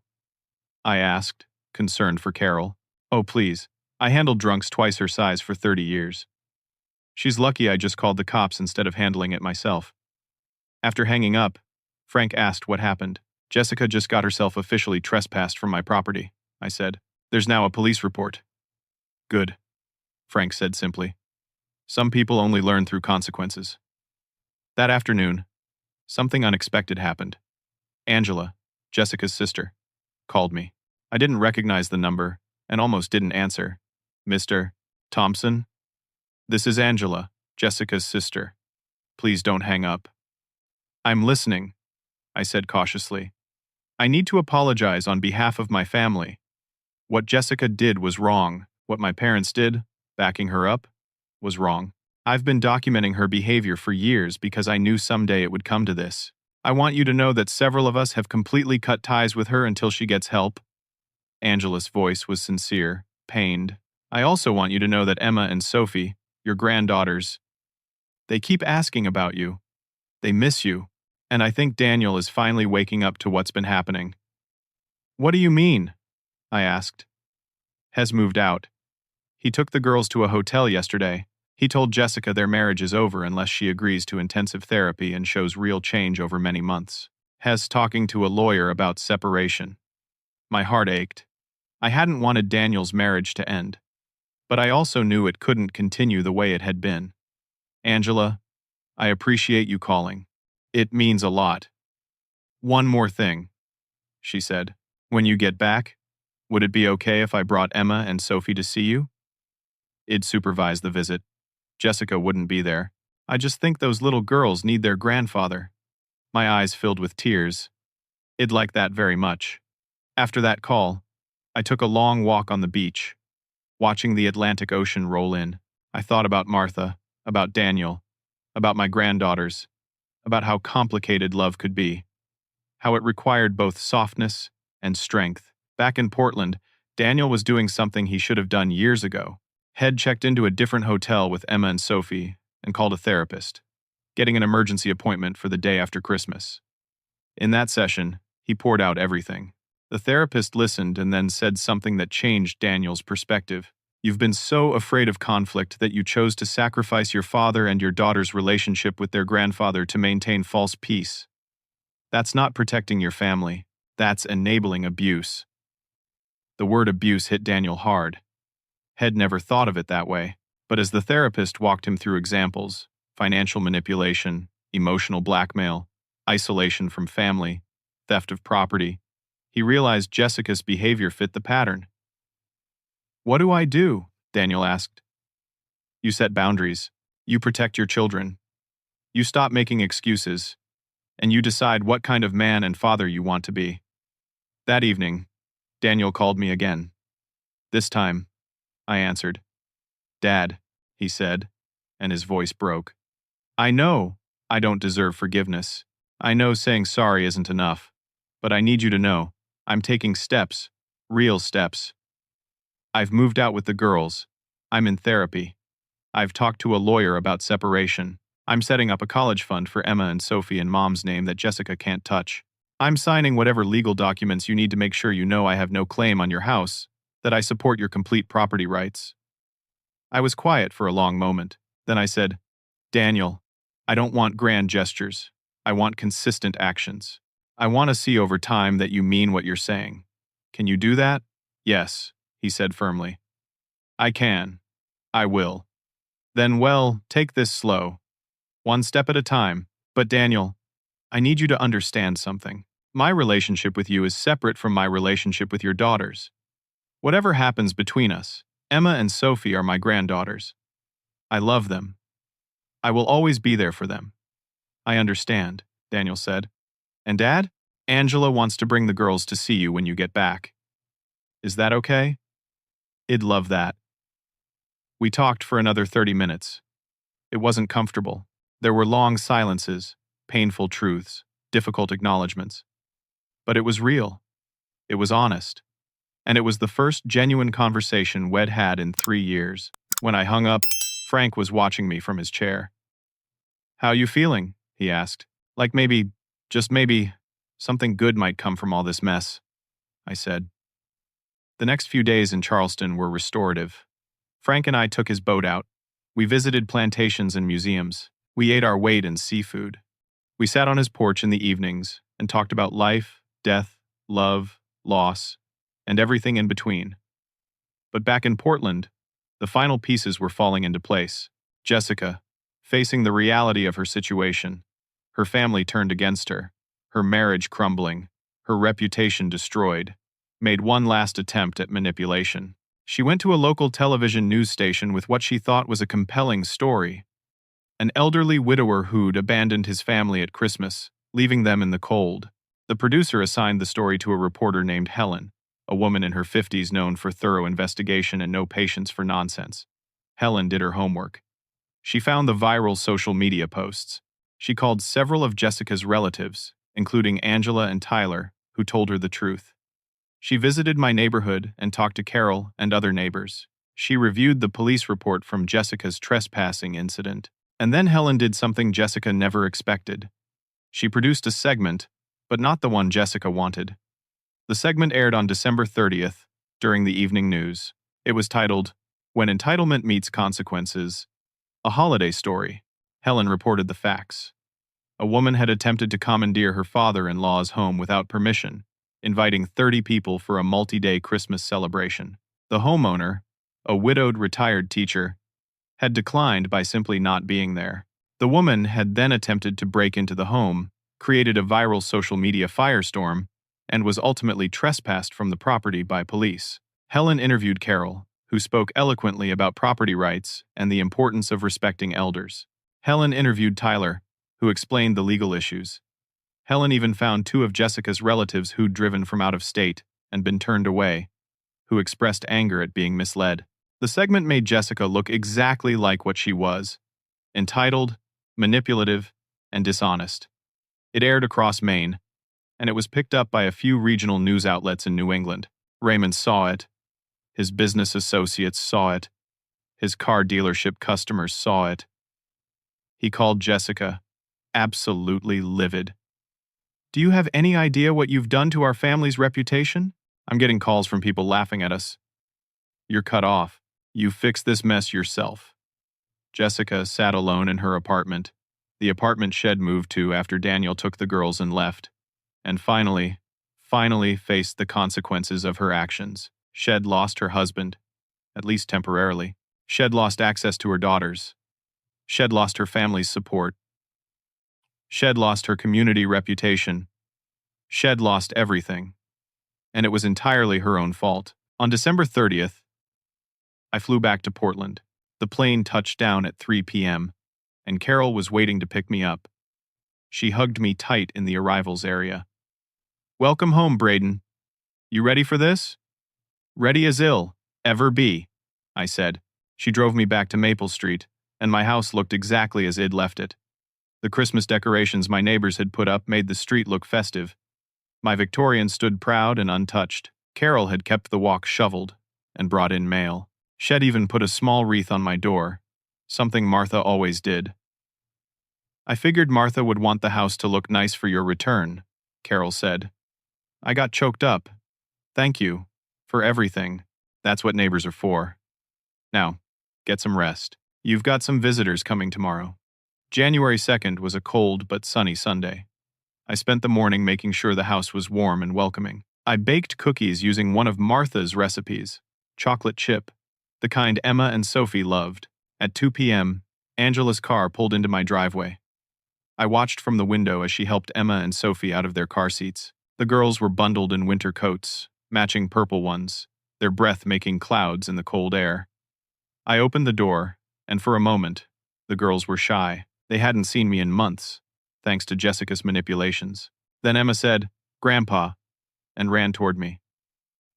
I asked, concerned for Carol. Oh, please. I handled drunks twice her size for 30 years. She's lucky I just called the cops instead of handling it myself. After hanging up, Frank asked what happened. Jessica just got herself officially trespassed from my property, I said. There's now a police report. Good, Frank said simply. Some people only learn through consequences. That afternoon, something unexpected happened. Angela, Jessica's sister, called me. I didn't recognize the number and almost didn't answer. Mr. Thompson? This is Angela, Jessica's sister. Please don't hang up. I'm listening, I said cautiously. I need to apologize on behalf of my family. What Jessica did was wrong. What my parents did, backing her up, was wrong. I've been documenting her behavior for years because I knew someday it would come to this. I want you to know that several of us have completely cut ties with her until she gets help. Angela's voice was sincere, pained. I also want you to know that Emma and Sophie, your granddaughters, they keep asking about you. They miss you. And I think Daniel is finally waking up to what's been happening. What do you mean? I asked. Hez moved out. He took the girls to a hotel yesterday. He told Jessica their marriage is over unless she agrees to intensive therapy and shows real change over many months. Hez talking to a lawyer about separation. My heart ached. I hadn't wanted Daniel's marriage to end. But I also knew it couldn't continue the way it had been. Angela, I appreciate you calling. It means a lot. One more thing, she said. When you get back, would it be okay if I brought Emma and Sophie to see you? I'd supervise the visit. Jessica wouldn't be there. I just think those little girls need their grandfather. My eyes filled with tears. I'd like that very much. After that call, I took a long walk on the beach. Watching the Atlantic Ocean roll in, I thought about Martha, about Daniel, about my granddaughters, about how complicated love could be, how it required both softness and strength. Back in Portland, Daniel was doing something he should have done years ago. Head checked into a different hotel with Emma and Sophie and called a therapist, getting an emergency appointment for the day after Christmas. In that session, he poured out everything. The therapist listened and then said something that changed Daniel's perspective. You've been so afraid of conflict that you chose to sacrifice your father and your daughter's relationship with their grandfather to maintain false peace. That's not protecting your family. That's enabling abuse. The word abuse hit Daniel hard. Head never thought of it that way, but as the therapist walked him through examples, financial manipulation, emotional blackmail, isolation from family, theft of property, he realized Jessica's behavior fit the pattern. What do I do? Daniel asked. You set boundaries. You protect your children. You stop making excuses. And you decide what kind of man and father you want to be. That evening, Daniel called me again. This time, I answered. Dad, he said, and his voice broke. I know I don't deserve forgiveness. I know saying sorry isn't enough. But I need you to know, I'm taking steps, real steps. I've moved out with the girls. I'm in therapy. I've talked to a lawyer about separation. I'm setting up a college fund for Emma and Sophie in Mom's name that Jessica can't touch. I'm signing whatever legal documents you need to make sure you know I have no claim on your house, that I support your complete property rights. I was quiet for a long moment. Then I said, Daniel, I don't want grand gestures. I want consistent actions. I want to see over time that you mean what you're saying. Can you do that? Yes, he said firmly. I can. I will. Then, well, take this slow. One step at a time. But Daniel, I need you to understand something. My relationship with you is separate from my relationship with your daughters. Whatever happens between us, Emma and Sophie are my granddaughters. I love them. I will always be there for them. I understand, Daniel said. And Dad, Angela wants to bring the girls to see you when you get back. Is that okay? I'd love that. We talked for another 30 minutes. It wasn't comfortable. There were long silences, painful truths, difficult acknowledgments. But it was real. It was honest. And it was the first genuine conversation we'd had in 3 years. When I hung up, Frank was watching me from his chair. How you feeling? He asked. Like maybe, just maybe, Something good might come from all this mess, I said. The next few days in Charleston were restorative. Frank and I took his boat out. We visited plantations and museums. We ate our weight in seafood. We sat on his porch in the evenings and talked about life, death, love, loss, and everything in between. But back in Portland, the final pieces were falling into place. Jessica, facing the reality of her situation, her family turned against her, her marriage crumbling, her reputation destroyed, made one last attempt at manipulation. She went to a local television news station with what she thought was a compelling story. An elderly widower who'd abandoned his family at Christmas, leaving them in the cold. The producer assigned the story to a reporter named Helen, a woman in her 50s known for thorough investigation and no patience for nonsense. Helen did her homework. She found the viral social media posts. She called several of Jessica's relatives, including Angela and Tyler, who told her the truth. She visited my neighborhood and talked to Carol and other neighbors. She reviewed the police report from Jessica's trespassing incident. And then Helen did something Jessica never expected. She produced a segment, but not the one Jessica wanted. The segment aired on December 30th, during the evening news. It was titled, "When Entitlement Meets Consequences, a Holiday Story." Helen reported the facts. A woman had attempted to commandeer her father-in-law's home without permission, inviting 30 people for a multi-day Christmas celebration. The homeowner, a widowed retired teacher, had declined by simply not being there. The woman had then attempted to break into the home, created a viral social media firestorm, and was ultimately trespassed from the property by police. Helen interviewed Carol, who spoke eloquently about property rights and the importance of respecting elders. Helen interviewed Tyler, who explained the legal issues. Helen even found 2 of Jessica's relatives who'd driven from out of state and been turned away, who expressed anger at being misled. The segment made Jessica look exactly like what she was: entitled, manipulative, and dishonest. It aired across Maine, and it was picked up by a few regional news outlets in New England. Raymond saw it. His business associates saw it. His car dealership customers saw it. He called Jessica absolutely livid. "Do you have any idea what you've done to our family's reputation? I'm getting calls from people laughing at us. You're cut off. You fix this mess yourself." Jessica sat alone in her apartment. The apartment Shed moved to after Daniel took the girls and left. And finally faced the consequences of her actions. Shed lost her husband, at least temporarily. Shed lost access to her daughters. Shed lost her family's support. Shed lost her community reputation. Shed lost everything. And it was entirely her own fault. On December 30th, I flew back to Portland. The plane touched down at 3 p.m., and Carol was waiting to pick me up. She hugged me tight in the arrivals area. "Welcome home, Braden. You ready for this?" "Ready as ill ever be," I said. She drove me back to Maple Street, and my house looked exactly as I'd left it. The Christmas decorations my neighbors had put up made the street look festive. My Victorian stood proud and untouched. Carol had kept the walk shoveled and brought in mail. Shed even put a small wreath on my door, something Martha always did. "I figured Martha would want the house to look nice for your return," Carol said. I got choked up. "Thank you for everything. That's what neighbors are for. Now, get some rest. You've got some visitors coming tomorrow." January 2nd was a cold but sunny Sunday. I spent the morning making sure the house was warm and welcoming. I baked cookies using one of Martha's recipes, chocolate chip, the kind Emma and Sophie loved. At 2 p.m., Angela's car pulled into my driveway. I watched from the window as she helped Emma and Sophie out of their car seats. The girls were bundled in winter coats, matching purple ones, their breath making clouds in the cold air. I opened the door, and for a moment, the girls were shy. They hadn't seen me in months, thanks to Jessica's manipulations. Then Emma said, "Grandpa," and ran toward me.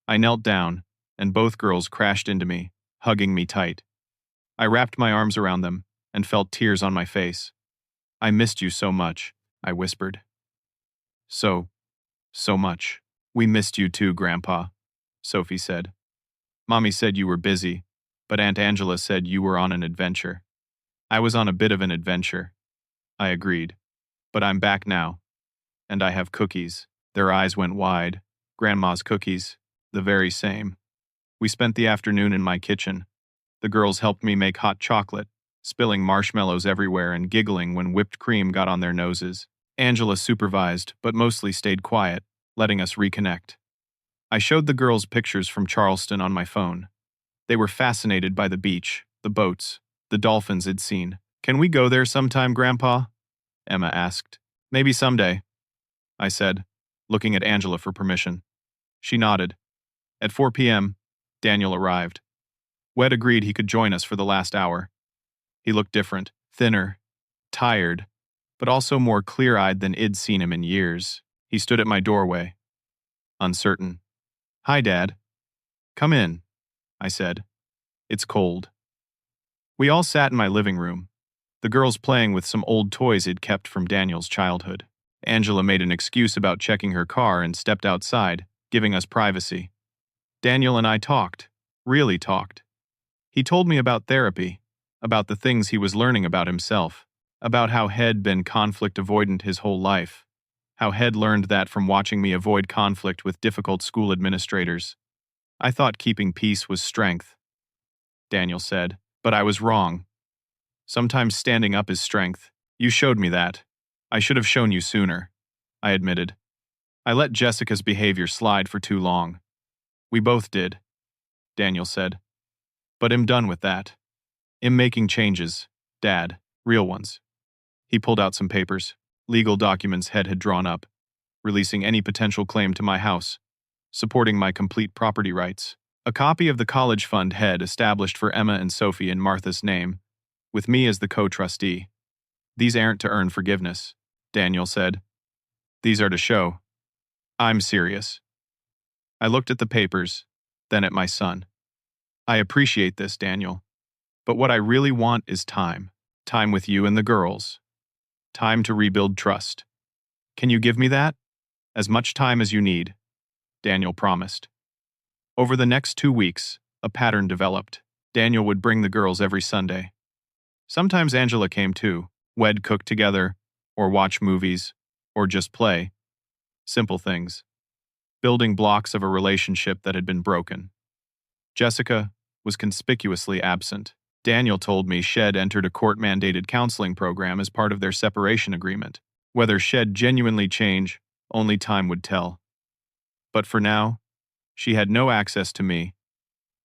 I knelt down, and both girls crashed into me, hugging me tight. I wrapped my arms around them and felt tears on my face. "I missed you so much," I whispered. So much. "We missed you too, Grandpa," Sophie said. "Mommy said you were busy, but Aunt Angela said you were on an adventure." "I was on a bit of an adventure," I agreed. "But I'm back now, and I have cookies." Their eyes went wide. Grandma's cookies, the very same. We spent the afternoon in my kitchen. The girls helped me make hot chocolate, spilling marshmallows everywhere and giggling when whipped cream got on their noses. Angela supervised, but mostly stayed quiet, letting us reconnect. I showed the girls pictures from Charleston on my phone. They were fascinated by the beach, the boats, the dolphins they'd seen. "Can we go there sometime, Grandpa?" Emma asked. "Maybe someday," I said, looking at Angela for permission. She nodded. At 4 p.m., Daniel arrived. Wed agreed he could join us for the last hour. He looked different, thinner, tired, but also more clear-eyed than I'd seen him in years. He stood at my doorway, uncertain. "Hi, Dad." "Come in," I said. "It's cold." We all sat in my living room, the girls playing with some old toys I'd kept from Daniel's childhood. Angela made an excuse about checking her car and stepped outside, giving us privacy. Daniel and I talked, really talked. He told me about therapy, about the things he was learning about himself, about how he'd been conflict avoidant his whole life, how he'd learned that from watching me avoid conflict with difficult school administrators. "I thought keeping peace was strength," Daniel said, "but I was wrong. Sometimes standing up is strength. You showed me that. I should have shown you sooner," I admitted. "I let Jessica's behavior slide for too long." "We both did," Daniel said. "But I'm done with that. I'm making changes, Dad, real ones." He pulled out some papers, legal documents Head had drawn up, releasing any potential claim to my house, supporting my complete property rights. A copy of the college fund Head established for Emma and Sophie in Martha's name, with me as the co-trustee. "These aren't to earn forgiveness," Daniel said. "These are to show I'm serious." I looked at the papers, then at my son. "I appreciate this, Daniel. But what I really want is time. Time with you and the girls. Time to rebuild trust. Can you give me that? As much time as you need," Daniel promised. Over the next 2 weeks, a pattern developed. Daniel would bring the girls every Sunday. Sometimes Angela came too. We'd cook together, or watch movies, or just play. Simple things. Building blocks of a relationship that had been broken. Jessica was conspicuously absent. Daniel told me Shed entered a court-mandated counseling program as part of their separation agreement. Whether Shed genuinely change, only time would tell. But for now, she had no access to me,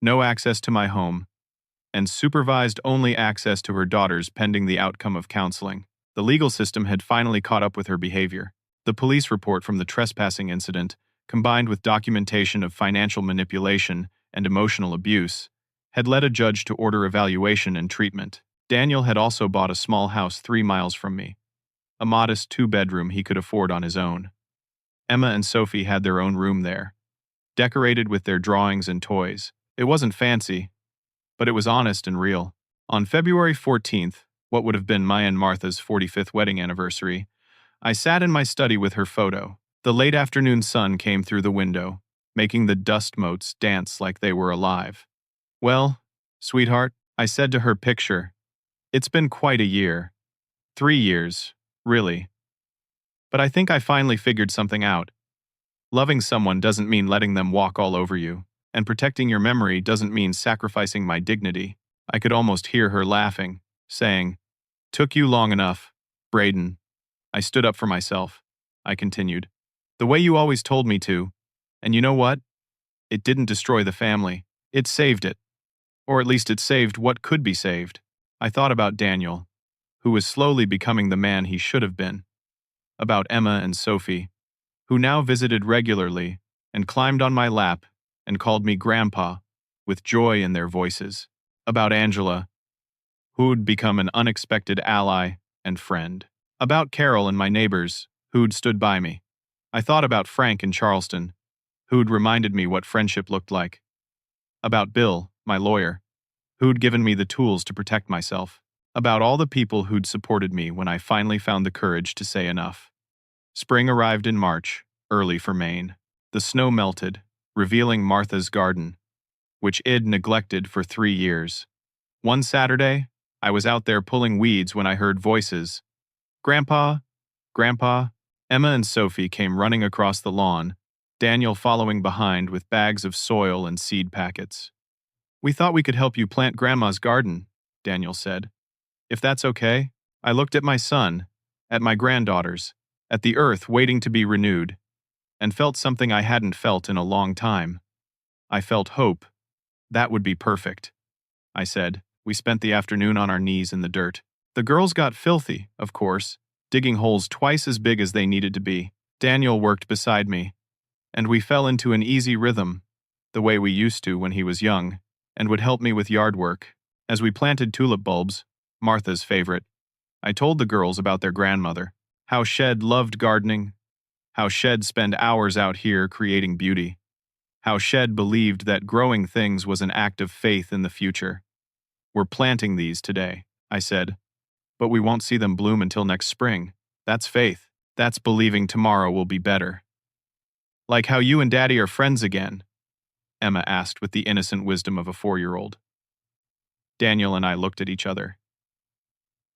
no access to my home, and supervised only access to her daughters pending the outcome of counseling. The legal system had finally caught up with her behavior. The police report from the trespassing incident, combined with documentation of financial manipulation and emotional abuse, had led a judge to order evaluation and treatment. Daniel had also bought a small house 3 miles from me, a modest 2-bedroom he could afford on his own. Emma and Sophie had their own room there, decorated with their drawings and toys. It wasn't fancy, but it was honest and real. On February 14th, what would have been my and Martha's 45th wedding anniversary, I sat in my study with her photo. The late afternoon sun came through the window, making the dust motes dance like they were alive. "Well, sweetheart," I said to her picture, "it's been quite a year. 3 years, really. But I think I finally figured something out. Loving someone doesn't mean letting them walk all over you, and protecting your memory doesn't mean sacrificing my dignity." I could almost hear her laughing, saying, "Took you long enough, Braden." I stood up for myself. I continued, "The way you always told me to. And you know what? It didn't destroy the family. It saved it. Or at least it saved what could be saved." I thought about Daniel, who was slowly becoming the man he should have been. About Emma and Sophie, who now visited regularly and climbed on my lap and called me Grandpa, with joy in their voices. About Angela, who'd become an unexpected ally and friend. About Carol and my neighbors, who'd stood by me. I thought about Frank in Charleston, who'd reminded me what friendship looked like. About Bill, my lawyer, who'd given me the tools to protect myself. About all the people who'd supported me when I finally found the courage to say enough. Spring arrived in March, early for Maine. The snow melted, revealing Martha's garden, which I'd neglected for 3 years. One Saturday, I was out there pulling weeds when I heard voices. "Grandpa, Grandpa, Emma and Sophie came running across the lawn, Daniel following behind with bags of soil and seed packets. "We thought we could help you plant Grandma's garden," Daniel said. "If that's okay." I looked at my son, at my granddaughters, at the earth waiting to be renewed, and felt something I hadn't felt in a long time. I felt hope. "That would be perfect," I said. We spent the afternoon on our knees in the dirt. The girls got filthy, of course, digging holes twice as big as they needed to be. Daniel worked beside me, and we fell into an easy rhythm, the way we used to when he was young, and would help me with yard work. As we planted tulip bulbs, Martha's favorite, I told the girls about their grandmother, how Shed loved gardening, how Shed spent hours out here creating beauty, how Shed believed that growing things was an act of faith in the future. "We're planting these today," I said, "but we won't see them bloom until next spring. That's faith. That's believing tomorrow will be better." "Like how you and Daddy are friends again?" Emma asked with the innocent wisdom of a 4-year-old. Daniel and I looked at each other.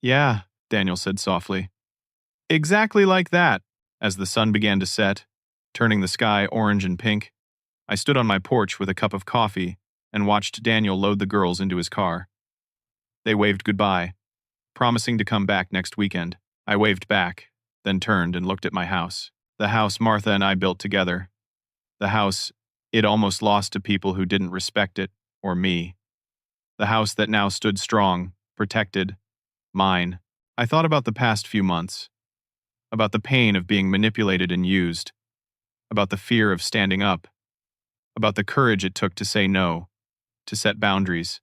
"Yeah," Daniel said softly. "Exactly like that." As the sun began to set, turning the sky orange and pink, I stood on my porch with a cup of coffee and watched Daniel load the girls into his car. They waved goodbye, promising to come back next weekend. I waved back, then turned and looked at my house. The house Martha and I built together. The house it almost lost to people who didn't respect it, or me. The house that now stood strong, protected, mine. I thought about the past few months, about the pain of being manipulated and used, about the fear of standing up, about the courage it took to say no, to set boundaries,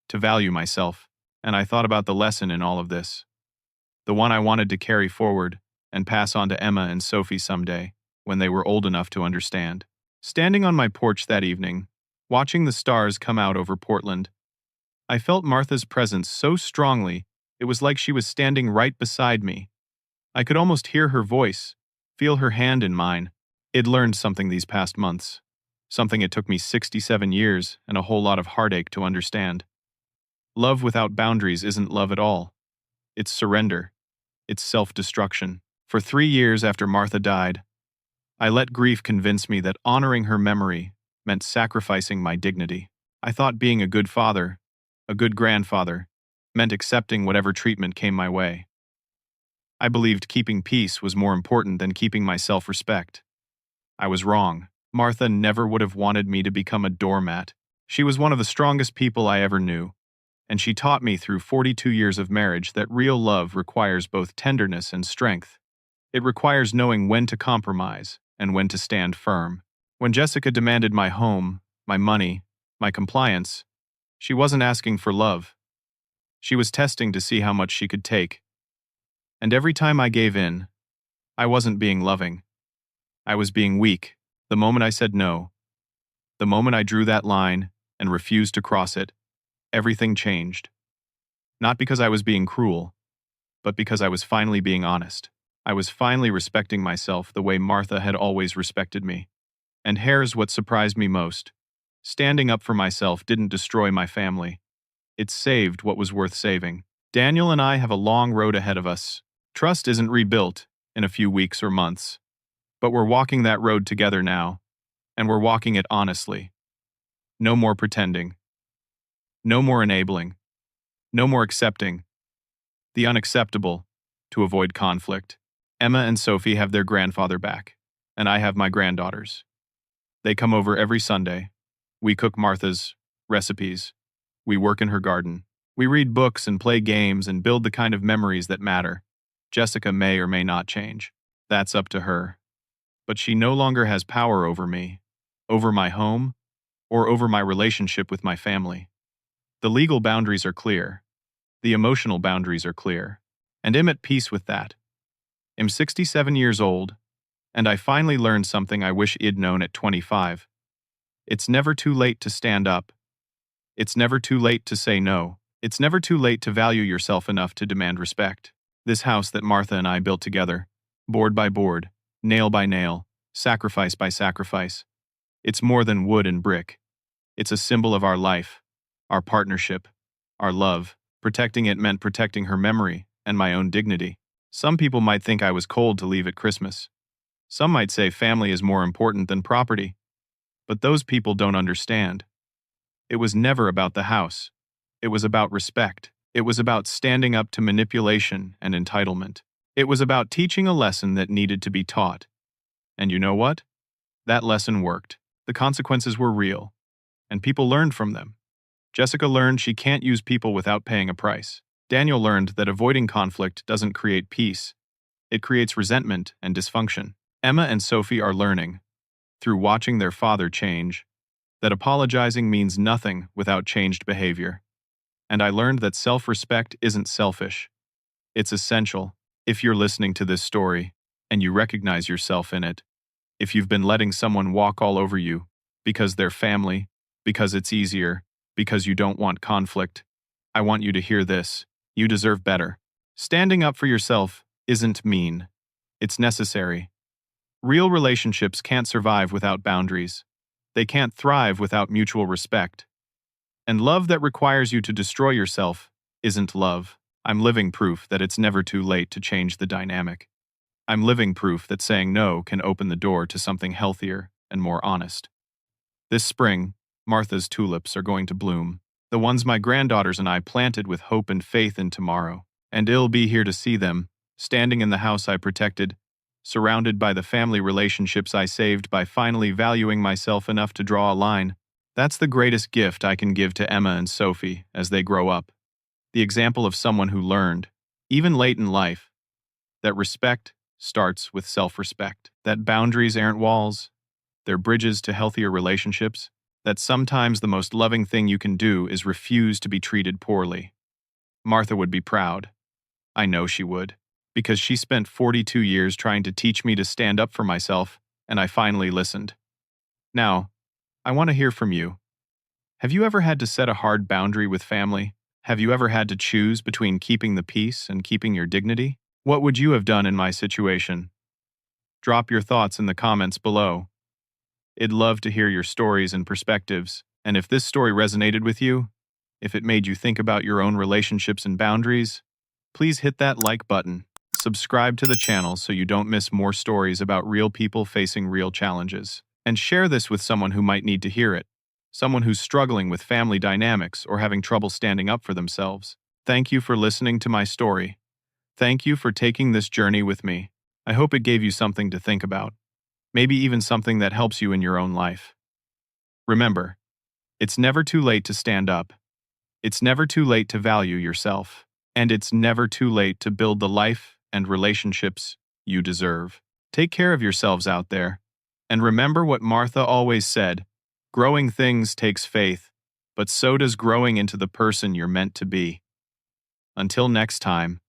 to value myself, and I thought about the lesson in all of this, the one I wanted to carry forward and pass on to Emma and Sophie someday, when they were old enough to understand. Standing on my porch that evening, watching the stars come out over Portland, I felt Martha's presence so strongly it was like she was standing right beside me. I could almost hear her voice, feel her hand in mine. I'd learned something these past months, something it took me 67 years and a whole lot of heartache to understand. Love without boundaries isn't love at all. It's surrender. It's self-destruction. For 3 years after Martha died, I let grief convince me that honoring her memory meant sacrificing my dignity. I thought being a good father, a good grandfather, meant accepting whatever treatment came my way. I believed keeping peace was more important than keeping my self-respect. I was wrong. Martha never would have wanted me to become a doormat. She was one of the strongest people I ever knew, and she taught me through 42 years of marriage that real love requires both tenderness and strength. It requires knowing when to compromise and when to stand firm. When Jessica demanded my home, my money, my compliance, she wasn't asking for love. She was testing to see how much she could take. And every time I gave in, I wasn't being loving. I was being weak. The moment I said no, the moment I drew that line and refused to cross it, everything changed. Not because I was being cruel, but because I was finally being honest. I was finally respecting myself the way Martha had always respected me. And here's what surprised me most. Standing up for myself didn't destroy my family. It saved what was worth saving. Daniel and I have a long road ahead of us. Trust isn't rebuilt in a few weeks or months. But we're walking that road together now, and we're walking it honestly. No more pretending. No more enabling. No more accepting the unacceptable to avoid conflict. Emma and Sophie have their grandfather back, and I have my granddaughters. They come over every Sunday. We cook Martha's recipes. We work in her garden. We read books and play games and build the kind of memories that matter. Jessica may or may not change. That's up to her. But she no longer has power over me, over my home, or over my relationship with my family. The legal boundaries are clear. The emotional boundaries are clear. And I'm at peace with that. I'm 67 years old, and I finally learned something I wish I'd known at 25. It's never too late to stand up. It's never too late to say no. It's never too late to value yourself enough to demand respect. This house that Martha and I built together, board by board, nail by nail, sacrifice by sacrifice. It's more than wood and brick. It's a symbol of our life, our partnership, our love. Protecting it meant protecting her memory and my own dignity. Some people might think I was cold to leave at Christmas. Some might say family is more important than property, but those people don't understand. It was never about the house. It was about respect. It was about standing up to manipulation and entitlement. It was about teaching a lesson that needed to be taught. And you know what? That lesson worked. The consequences were real, and people learned from them. Jessica learned she can't use people without paying a price. Daniel learned that avoiding conflict doesn't create peace. It creates resentment and dysfunction. Emma and Sophie are learning, through watching their father change, that apologizing means nothing without changed behavior. And I learned that self-respect isn't selfish. It's essential. If you're listening to this story, and you recognize yourself in it, if you've been letting someone walk all over you, because they're family, because it's easier, because you don't want conflict, I want you to hear this. You deserve better. Standing up for yourself isn't mean. It's necessary. Real relationships can't survive without boundaries. They can't thrive without mutual respect. And love that requires you to destroy yourself isn't love. I'm living proof that it's never too late to change the dynamic. I'm living proof that saying no can open the door to something healthier and more honest. This spring, Martha's tulips are going to bloom. The ones my granddaughters and I planted with hope and faith in tomorrow. And it'll be here to see them, standing in the house I protected, surrounded by the family relationships I saved by finally valuing myself enough to draw a line. That's the greatest gift I can give to Emma and Sophie as they grow up. The example of someone who learned, even late in life, that respect starts with self-respect, that boundaries aren't walls, they're bridges to healthier relationships, that sometimes the most loving thing you can do is refuse to be treated poorly. Martha would be proud. I know she would, because she spent 42 years trying to teach me to stand up for myself, and I finally listened. Now, I want to hear from you. Have you ever had to set a hard boundary with family? Have you ever had to choose between keeping the peace and keeping your dignity? What would you have done in my situation? Drop your thoughts in the comments below. I'd love to hear your stories and perspectives, and if this story resonated with you, if it made you think about your own relationships and boundaries, please hit that like button. Subscribe to the channel so you don't miss more stories about real people facing real challenges. And share this with someone who might need to hear it, someone who's struggling with family dynamics or having trouble standing up for themselves. Thank you for listening to my story. Thank you for taking this journey with me. I hope it gave you something to think about, maybe even something that helps you in your own life. Remember, it's never too late to stand up. It's never too late to value yourself. And it's never too late to build the life and relationships you deserve. Take care of yourselves out there. And remember what Martha always said, growing things takes faith, but so does growing into the person you're meant to be. Until next time.